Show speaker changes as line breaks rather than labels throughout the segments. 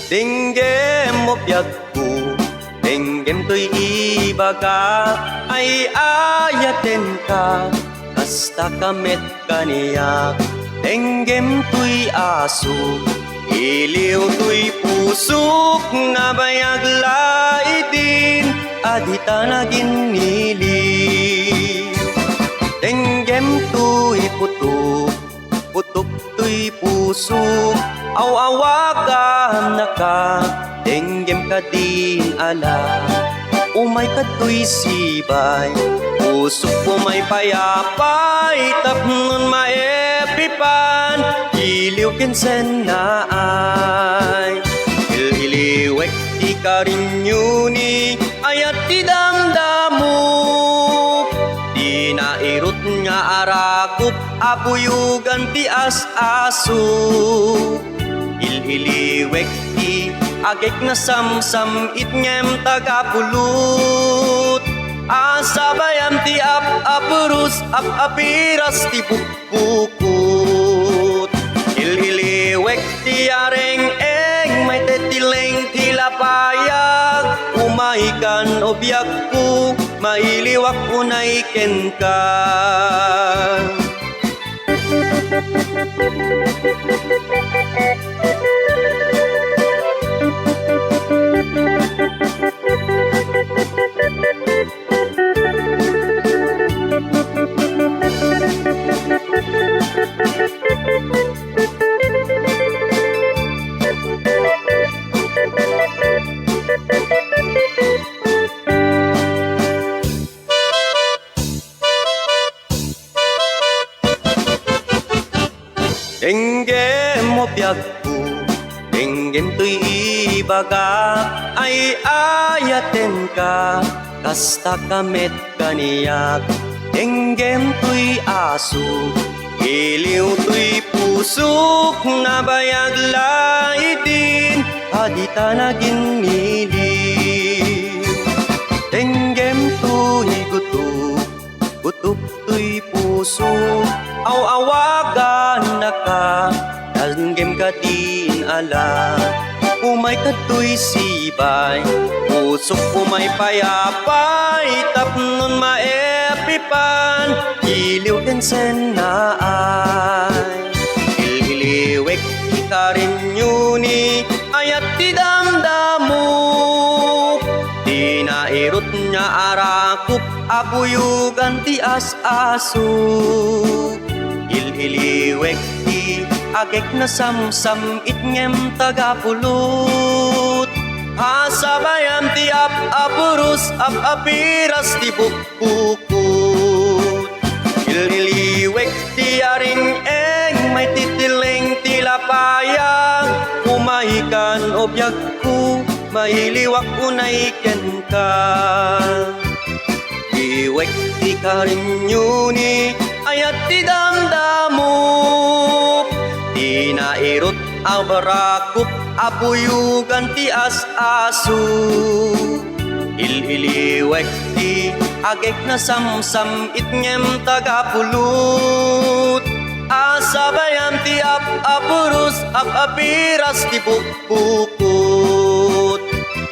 Dinggem mo biyagku, dinggem to'y ibaga, ay ayaten ka, kasta kamet kaniyak. Dinggem to'y aso, iliw to'y pusok, nga bayag laidin, adita naging niliw. Dinggem to'y putok, putok to'y pusok, aw-awagan na ka, dinggem ka din ala. Umay ka to'y sibay, pusok umay payapay, tapnon maepipan, iliw kinsen na ay. Ililiwek di ka rin yuni, ayat di damdamok, di nairot nga arakop, abuyugan ti as-aso. Ililiwek ti agek na samsam itngem tagapulot, asabayam ti apurus apiras ti pukpukot. Ililiwek ti areng may tetileng ti lapayag, umaikan obyak ko, mailiwak unay ken ka. Dinggem mo biyagku, dinggem to'y ibaga, ay ayaten ka, kasta kamet kaniyak. Dinggem to'y aso, iliw to'y pusok, nga bayag laidin, adita naging niliw. Dinggem to'y gutok, gutok to'y pusok, aw-awagan na ka, dinggem ka din ala. Umay ka to'y sibay, pusok umay payapay, tapnon maepipan, iliw kinsen na ay. Ililiwek di ka rin yuni, ayat di damdamok, di nairot nga arakop, abuyugan ti as-aso. Ililiwek ti agek na samsam itngem tagapulot, asabayam ti apurus apiras ti pukpukot. Ililiwek ti aring may titileng ti lapayag, umahikan obyak ko, mailiwak unay ken ka. Iwek ti ka rin yuni, ayat ti damdamok, di nairot abarakop, abuyugan ti as-aso. Ililiwek ti agek na samsam itngem tagapulot, asabayam ti apurus apiras ti pukpukot.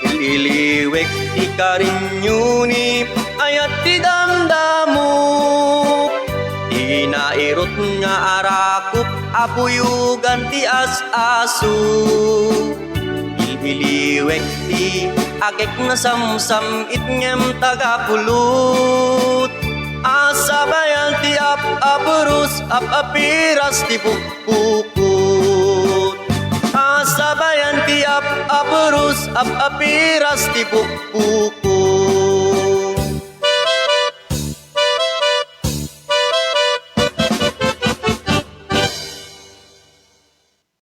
Ililiwek ti ka rin yuni, ayat ti damdamok, di nairot nga arakop, abuyugan ti as-aso. Ililiwek ti agek na samsam itngem tagapulot, asabayan ti apurus apiras ti pukpukot. Asabayan ti apurus apiras ti pukpukot.